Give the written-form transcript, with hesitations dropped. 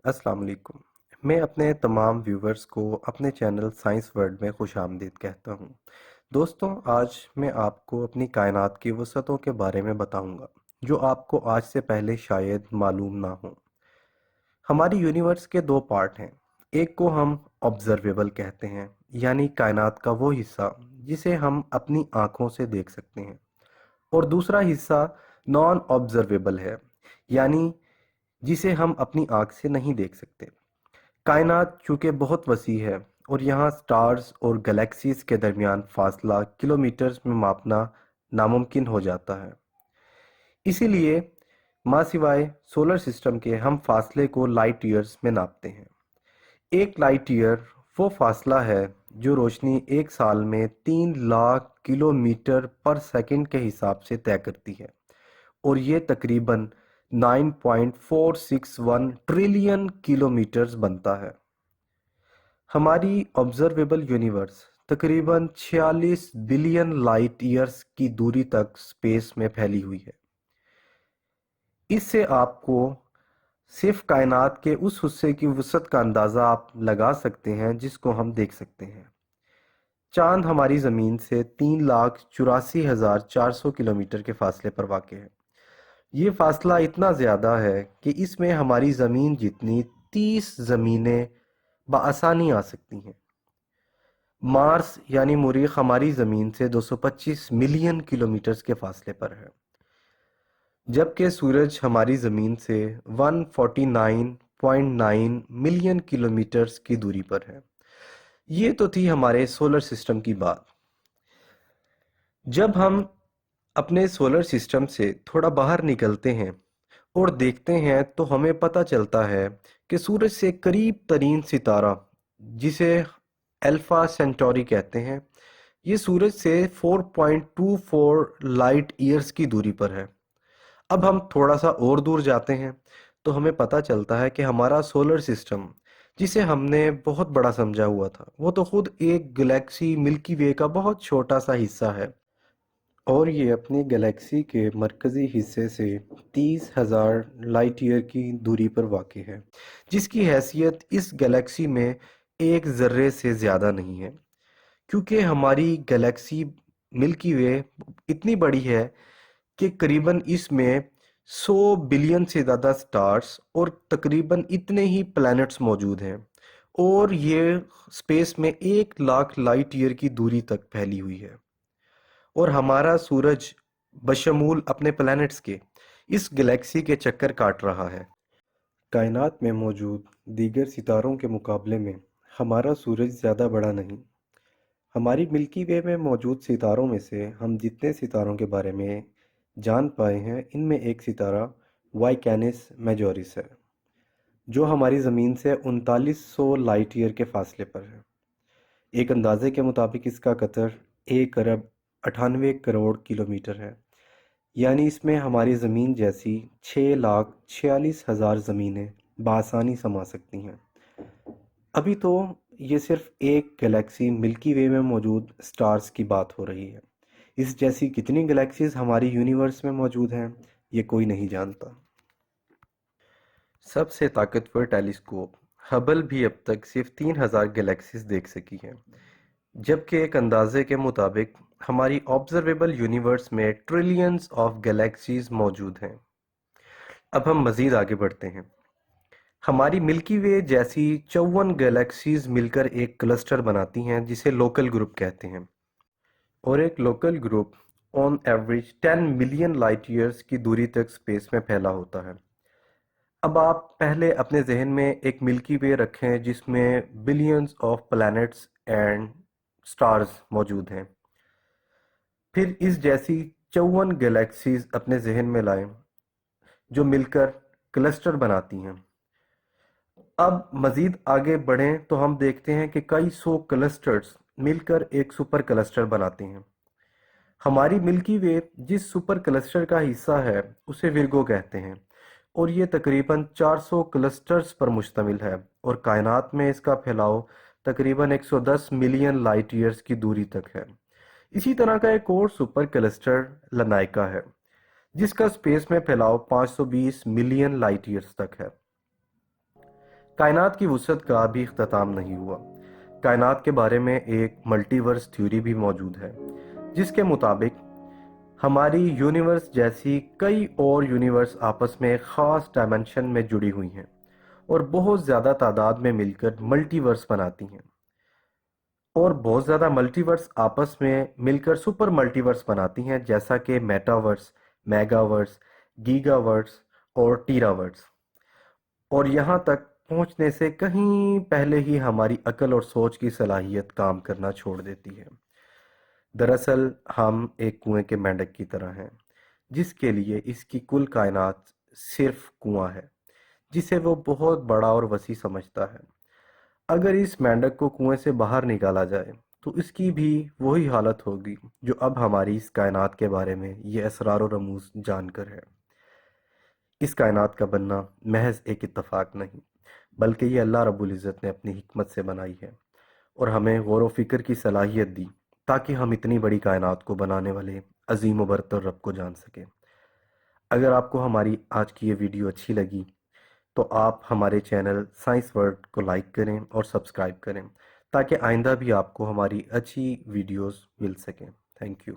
अस्सलाम वालेकुम। मैं अपने तमाम व्यूवर्स को अपने चैनल साइंस वर्ल्ड में खुश आमदीद कहता हूँ। दोस्तों, आज मैं आपको अपनी कायनात की वसअतों के बारे में बताऊँगा जो आपको आज से पहले शायद मालूम ना हो। हमारी यूनिवर्स के दो पार्ट हैं। एक को हम ऑब्जर्वेबल कहते हैं, यानी कायनात का वो हिस्सा जिसे हम अपनी आँखों से देख सकते हैं, और दूसरा हिस्सा नॉन ऑब्जर्वेबल है, यानी जिसे हम अपनी आँख से नहीं देख सकते। कायनात चूँकि बहुत वसी है और यहाँ स्टार्स और गैलेक्सीज के दरमियान फासला किलोमीटर्स में मापना नामुमकिन हो जाता है। इसीलिए माँ सिवाय सोलर सिस्टम के हम फासले को लाइट ईयर्स में नापते हैं। एक लाइट ईयर वो फासला है जो रोशनी एक साल में 3 लाख किलोमीटर पर सेकंड के हिसाब से तय करती है, और ये तकरीबन 9.461 ट्रिलियन किलोमीटर्स बनता है। हमारी ऑब्जर्वेबल यूनिवर्स तकरीबन 46 बिलियन लाइट ईयर्स की दूरी तक स्पेस में फैली हुई है। इससे आपको सिर्फ कायनात के उस हिस्से की वसअत का अंदाज़ा आप लगा सकते हैं जिसको हम देख सकते हैं। चांद हमारी ज़मीन से 3,84,400 किलोमीटर के फासले पर वाक़ है। ये फासला इतना ज़्यादा है कि इसमें हमारी ज़मीन जितनी 30 ज़मीनें बआसानी आ सकती हैं। मार्स यानी मुरीख हमारी ज़मीन से 225 मिलियन किलोमीटर के फासले पर है, जबकि सूरज हमारी ज़मीन से 149.9 मिलियन किलोमीटर की दूरी पर है। ये तो थी हमारे सोलर सिस्टम की बात। जब हम अपने सोलर सिस्टम से थोड़ा बाहर निकलते हैं और देखते हैं तो हमें पता चलता है कि सूरज से करीब तरीन सितारा, जिसे अल्फा सेंटोरी कहते हैं, ये सूरज से 4.24 लाइट ईयर्स की दूरी पर है। अब हम थोड़ा सा और दूर जाते हैं तो हमें पता चलता है कि हमारा सोलर सिस्टम, जिसे हमने बहुत बड़ा समझा हुआ था, वो तो खुद एक गैलेक्सी मिल्की वे का बहुत छोटा सा हिस्सा है, और ये अपनी गैलेक्सी के मरकज़ी हिस्से से 30,000 लाइट ईयर की दूरी पर वाक़ है, जिसकी हैसियत इस गैलेक्सी में एक ज़र्रे से ज़्यादा नहीं है। क्योंकि हमारी गैलेक्सी मिल्की वे इतनी बड़ी है कि करीबन इसमें 100 बिलियन से ज़्यादा स्टार्स और तकरीबन इतने ही प्लैनेट्स मौजूद हैं, और ये स्पेस में 1 लाख लाइट ईयर की दूरी तक फैली हुई है। और हमारा सूरज बशमूल अपने प्लैनेट्स के इस गैलेक्सी के चक्कर काट रहा है। कायनात में मौजूद दीगर सितारों के मुकाबले में हमारा सूरज ज़्यादा बड़ा नहीं। हमारी मिल्की वे में मौजूद सितारों में से हम जितने सितारों के बारे में जान पाए हैं, इनमें एक सितारा वाई कैनिस मेजॉरिस है, जो हमारी ज़मीन से 3900 लाइट ईयर के फासले पर है। एक अंदाजे के मुताबिक इसका कतर 1 अरब 98 करोड़ किलोमीटर है, यानी इसमें हमारी ज़मीन जैसी 6,46,000 ज़मीनें बआसानी समा सकती हैं। अभी तो ये सिर्फ एक गैलेक्सी मिल्की वे में मौजूद स्टार्स की बात हो रही है। इस जैसी कितनी गैलेक्सीज हमारी यूनिवर्स में मौजूद हैं, ये कोई नहीं जानता। सबसे ताकतवर टेलीस्कोप हबल भी अब तक सिर्फ 3,000 गैलेक्सीज देख सकी है, जबकि एक अंदाजे के मुताबिक हमारी ऑब्जर्वेबल यूनिवर्स में ट्रिलियंस ऑफ गैलेक्सीज मौजूद हैं। अब हम मज़ीद आगे बढ़ते हैं। हमारी मिल्की वे जैसी 54 गैलेक्सीज मिलकर एक क्लस्टर बनाती हैं जिसे लोकल ग्रुप कहते हैं, और एक local group on average 10 million light years की दूरी तक स्पेस में फैला होता है। अब आप पहले अपने जहन में एक मिल्की वे रखें जिसमें billions of planets and stars मौजूद हैं। फिर इस जैसी 54 गैलेक्सीज अपने जहन में लाएं जो मिलकर क्लस्टर बनाती हैं। अब मज़ीद आगे बढ़ें तो हम देखते हैं कि कई सौ क्लस्टर्स मिलकर एक सुपर क्लस्टर बनाते हैं। हमारी मिल्की वे जिस सुपर क्लस्टर का हिस्सा है उसे विर्गो कहते हैं, और ये तकरीबन 400 क्लस्टर्स पर मुश्तमिल है, और कायनात में इसका फैलाव तकरीबन 110 मिलियन लाइट ईयर्स की दूरी तक है। इसी तरह का एक और सुपर क्लस्टर लनाइका है, जिसका स्पेस में फैलाव 520 मिलियन लाइट ईयर्स तक है। کائنات کی وسعت کا ابھی اختتام نہیں ہوا۔ کائنات کے بارے میں ایک ملٹی ورس تھیوری بھی موجود ہے، جس کے مطابق ہماری یونیورس جیسی کئی اور یونیورس آپس میں ایک خاص ڈائمنشن میں جڑی ہوئی ہیں اور بہت زیادہ تعداد میں مل کر ملٹی ورس بناتی ہیں، اور بہت زیادہ ملٹی ورس آپس میں مل کر سپر ملٹی ورس بناتی ہیں، جیسا کہ میٹا ورس، میگا ورس، گیگا ورس اور ٹیرا ورس۔ اور یہاں تک پہنچنے سے کہیں پہلے ہی ہماری عقل اور سوچ کی صلاحیت کام کرنا چھوڑ دیتی ہے۔ دراصل ہم ایک کنویں کے مینڈک کی طرح ہیں، جس کے لیے اس کی کل کائنات صرف کنواں ہے، جسے وہ بہت بڑا اور وسیع سمجھتا ہے۔ اگر اس مینڈک کو کنویں سے باہر نکالا جائے تو اس کی بھی وہی حالت ہوگی جو اب ہماری اس کائنات کے بارے میں یہ اسرار و رموز جان کر ہے۔ اس کائنات کا بننا محض ایک اتفاق نہیں، بلکہ یہ اللہ رب العزت نے اپنی حکمت سے بنائی ہے اور ہمیں غور و فکر کی صلاحیت دی تاکہ ہم اتنی بڑی کائنات کو بنانے والے عظیم و برتر رب کو جان سکیں۔ اگر آپ کو ہماری آج کی یہ ویڈیو اچھی لگی تو آپ ہمارے چینل سائنس ورلڈ کو لائک کریں اور سبسکرائب کریں تاکہ آئندہ بھی آپ کو ہماری اچھی ویڈیوز مل سکیں۔ Thank you.